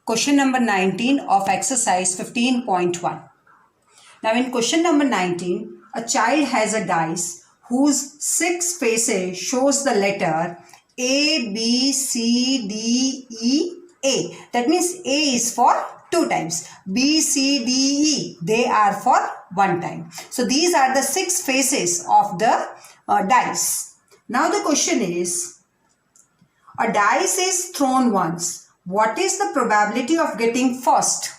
question number 19 of exercise 15.1. Now in question number 19, a child has a dice whose 6 faces shows the letter A, B, C, D, E, A. That means A is for 2 times. B, C, D, E, they are for 1 time. So these are the 6 faces of the dice. Now the question is, a dice is thrown once. What is the probability of getting first?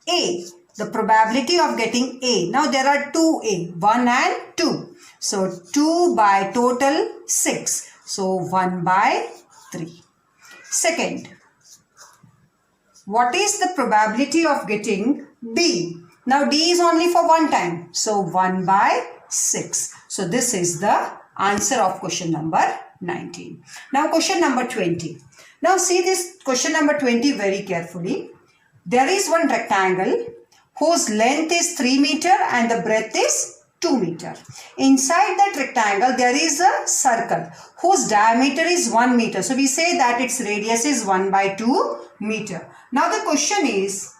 A. The probability of getting A. Now there are 2A, 1 and 2. So 2 by total 6. So 1 by 3. Second, what is the probability of getting D? Now D is only for 1 time. So 1 by 6. So this is the answer of question number 19. Now question number 20. Now see this question number 20 very carefully. There is one rectangle whose length is 3 meter and the breadth is 2 meter. Inside that rectangle there is a circle whose diameter is 1 meter. So we say that its radius is 1 by 2 meter. Now the question is,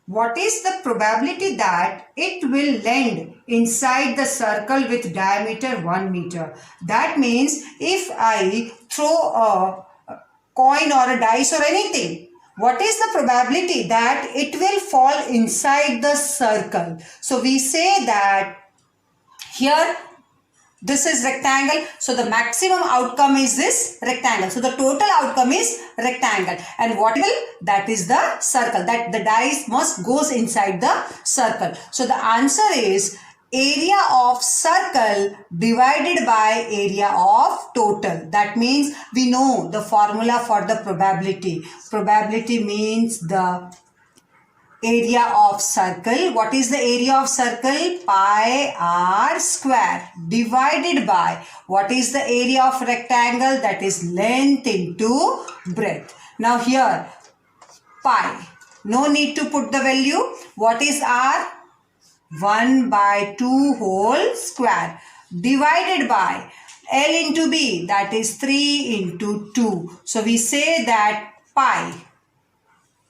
what is the probability that it will land inside the circle with diameter 1 meter? That means if I throw a coin or a dice or anything, what is the probability that it will fall inside the circle? So we say that here this is rectangle. So the maximum outcome is this rectangle. So the total outcome is rectangle. And what will? That is the circle. That the dice must goes inside the circle. So the answer is area of circle divided by area of total. That means we know the formula for the probability. Probability means the area of circle. What is the area of circle? Pi r square divided by what is the area of rectangle? That is length into breadth. Now here pi, no need to put the value. What is r? 1 by 2 whole square divided by L into B, that is 3 into 2. So we say that pi.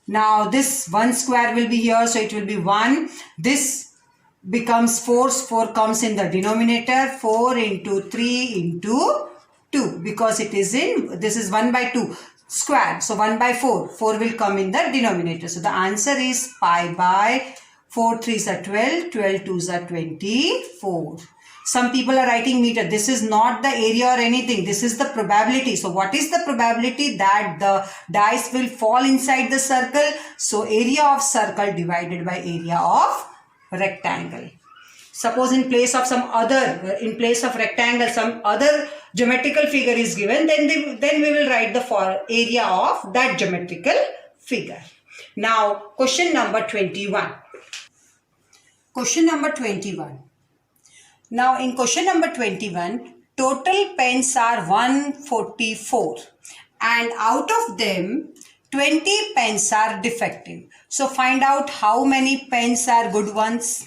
Now this 1 square will be here, so it will be 1. This becomes 4, 4 comes in the denominator, 4 into 3 into 2, because it is in, this is 1 by 2 square. So 1 by 4, 4 will come in the denominator. So the answer is pi by 4 3s are 12, 12 2s are 24. Some people are writing meter. This is not the area or anything. This is the probability. So what is the probability that the dice will fall inside the circle? So area of circle divided by area of rectangle. Suppose in place of some other, in place of rectangle, some other geometrical figure is given, then we will write the area of that geometrical figure. Now question number 21. Question number 21. Now in question number 21, total pens are 144 and out of them 20 pens are defective. So find out how many pens are good ones.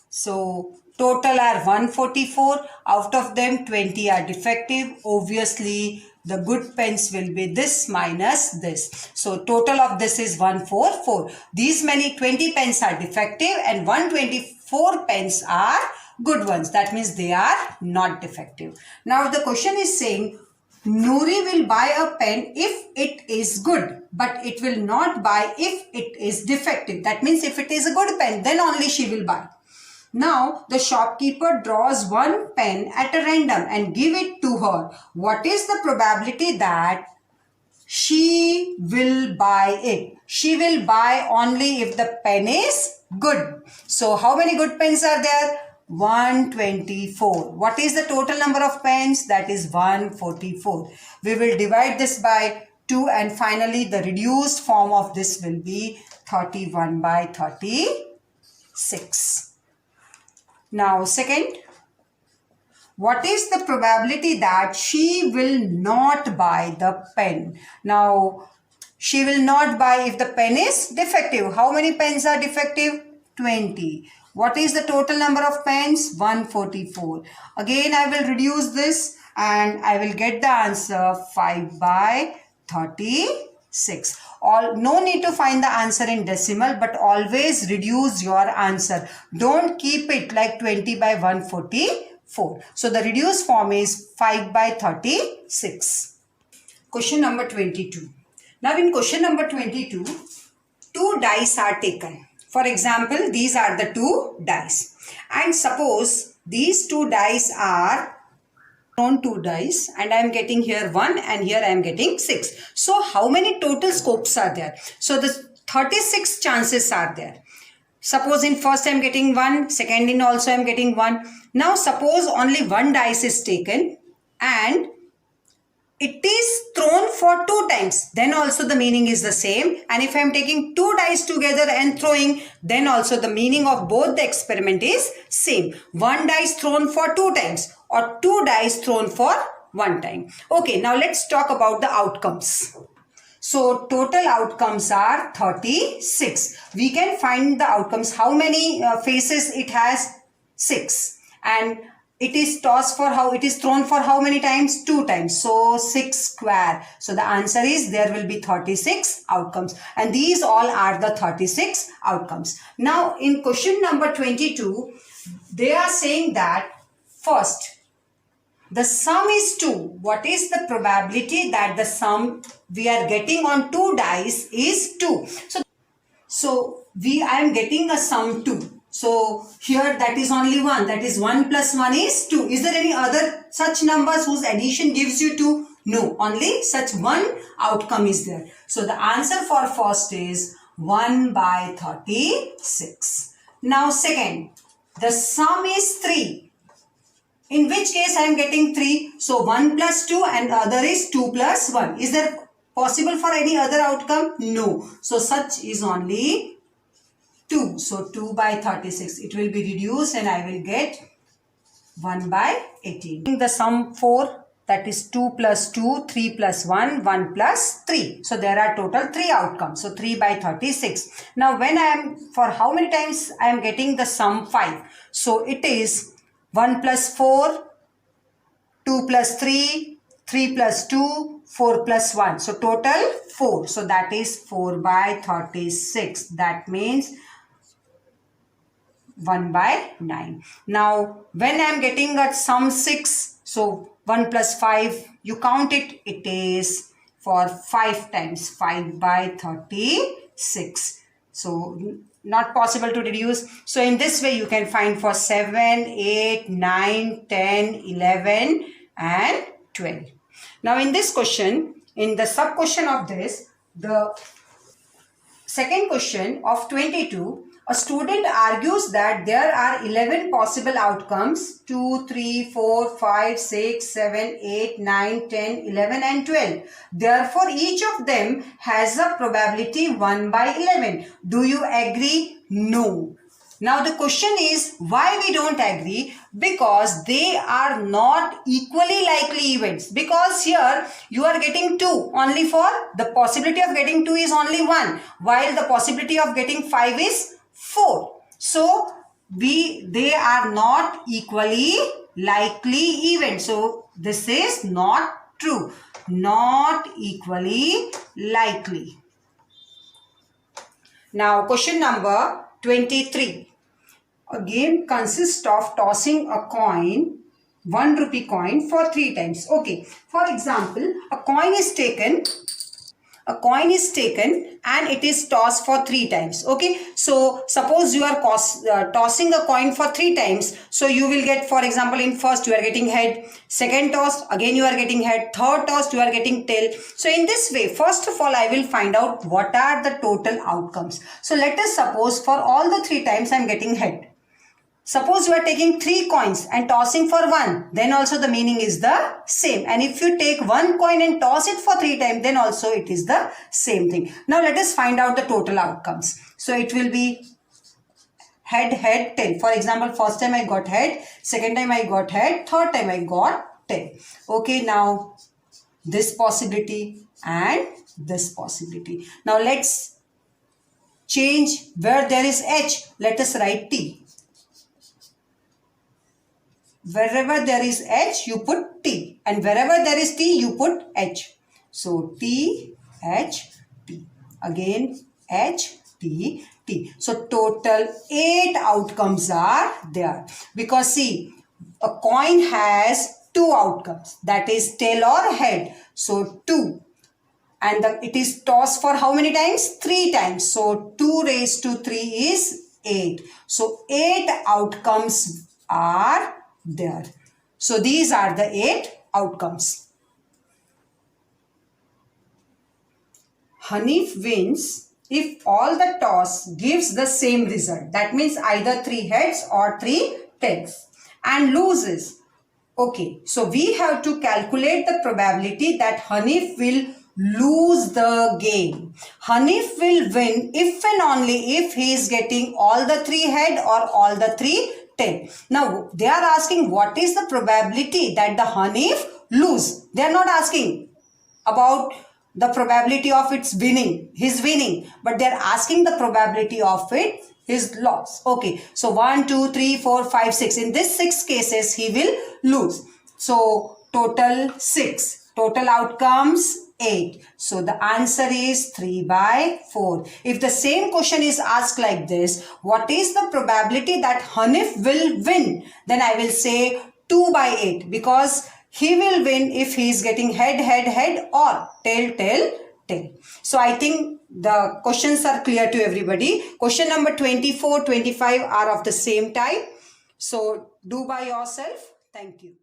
So total are 144, out of them 20 are defective. Obviously the good pens will be this minus this. So total of this is 144. These many 20 pens are defective and 124 pens are good ones. That means they are not defective. Now the question is saying Noori will buy a pen if it is good, but it will not buy if it is defective. That means if it is a good pen, then only she will buy. Now the shopkeeper draws one pen at a random and give it to her. What is the probability that she will buy it? She will buy only if the pen is good. So how many good pens are there? 124. What is the total number of pens? That is 144. We will divide this by 2 and finally the reduced form of this will be 31 by 36. Now second, what is the probability that she will not buy the pen? Now she will not buy if the pen is defective. How many pens are defective? 20. What is the total number of pens? 144. Again I will reduce this and I will get the answer 5 by 36. 6. No need to find the answer in decimal, but always reduce your answer. Don't keep it like 20 by 144. So the reduced form is 5 by 36. Question number 22. Now in question number 22, 2 dice are taken. For example, these are the 2 dice. And suppose these 2 dice are thrown 2 dice and I am getting here 1 and here I am getting 6. So how many total scopes are there? So the 36 chances are there. Suppose in first I am getting 1, second in also I am getting 1. Now suppose only 1 dice is taken and it is thrown for 2 times, then also the meaning is the same. And if I am taking 2 dice together and throwing, then also the meaning of both the experiment is same. 1 dice thrown for 2 times or 2 dice thrown for 1 time. Okay, now let's talk about the outcomes. So total outcomes are 36. We can find the outcomes. How many faces it has? 6. And it is tossed for how, it is thrown for how many times? 2 times. So 6 square. So the answer is there will be 36 outcomes. And these all are the 36 outcomes. Now in question number 22, they are saying that first, the sum is 2. What is the probability that the sum we are getting on 2 dice is 2? So I am getting a sum 2. So here that is only 1. That is 1 plus 1 is 2. Is there any other such numbers whose addition gives you 2? No. Only such one outcome is there. So the answer for first is 1 by 36. Now second, the sum is 3. In which case I am getting 3. So 1 plus 2 and the other is 2 plus 1. Is there possible for any other outcome? No. So such is only 2. So 2 by 36. It will be reduced and I will get 1 by 18. The sum 4, that is 2 plus 2, 3 plus 1, 1 plus 3. So there are total 3 outcomes. So 3 by 36. Now when I am, for how many times I am getting the sum 5? So it is 1 plus 4, 2 plus 3, 3 plus 2, 4 plus 1. So total 4. So that is 4 by 36. That means 1 by 9. Now when I am getting a sum 6, so 1 plus 5, you count it, it is for 5 times, 5 by 36. So not possible to reduce. So in this way you can find for 7, 8, 9, 10, 11 and 12. Now in this question, in the sub question of this, the second question of 22, a student argues that there are 11 possible outcomes, 2, 3, 4, 5, 6, 7, 8, 9, 10, 11 and 12. Therefore, each of them has a probability 1 by 11. Do you agree? No. Now the question is why we don't agree? Because they are not equally likely events. Because here you are getting 2 only for the possibility of getting 2 is only 1, while the possibility of getting 5 is 4. So they are not equally likely events. So this is not true. Not equally likely. Now question number 23. A game consists of tossing a coin, 1 rupee coin, for 3 times. Okay. For example, a coin is taken and it is tossed for 3 times. Okay. So suppose you are tossing a coin for 3 times. So you will get, for example, in first you are getting head, second toss again you are getting head, third toss you are getting tail. So in this way, first of all I will find out what are the total outcomes. So let us suppose for all the 3 times I am getting head. Suppose you are taking 3 coins and tossing for 1, then also the meaning is the same. And if you take 1 coin and toss it for 3 times, then also it is the same thing. Now let us find out the total outcomes. So it will be head, head, tail. For example, first time I got head, second time I got head, third time I got tail. Okay, now this possibility and this possibility. Now let's change where there is H. Let us write T. Wherever there is H, you put T. And wherever there is T, you put H. So T, H, Again H, T, T. So total 8 outcomes are there. Because see, a coin has 2 outcomes. That is tail or head. So 2. And it is tossed for how many times? 3 times. So 2 raised to 3 is 8. So 8 outcomes are there. So these are the 8 outcomes. Hanif wins if all the toss gives the same result. That means either 3 heads or 3 tails. And loses. Okay, so we have to calculate the probability that Hanif will lose the game. Hanif will win if and only if he is getting all the 3 head or all the 3 tail. Now, they are asking what is the probability that the Hanif lose. They are not asking about the probability of its winning, his winning, but they are asking the probability of it, his loss. Okay, so 1, 2, 3, 4, 5, 6. In this 6 cases, he will lose. So total 6. Total outcomes 8. So the answer is 3/4. If the same question is asked like this, what is the probability that Hanif will win? Then I will say 2/8, because he will win if he is getting head, head, head, or tail, tail, tail. So I think the questions are clear to everybody. Question number 24, 25 are of the same type. So do by yourself. Thank you.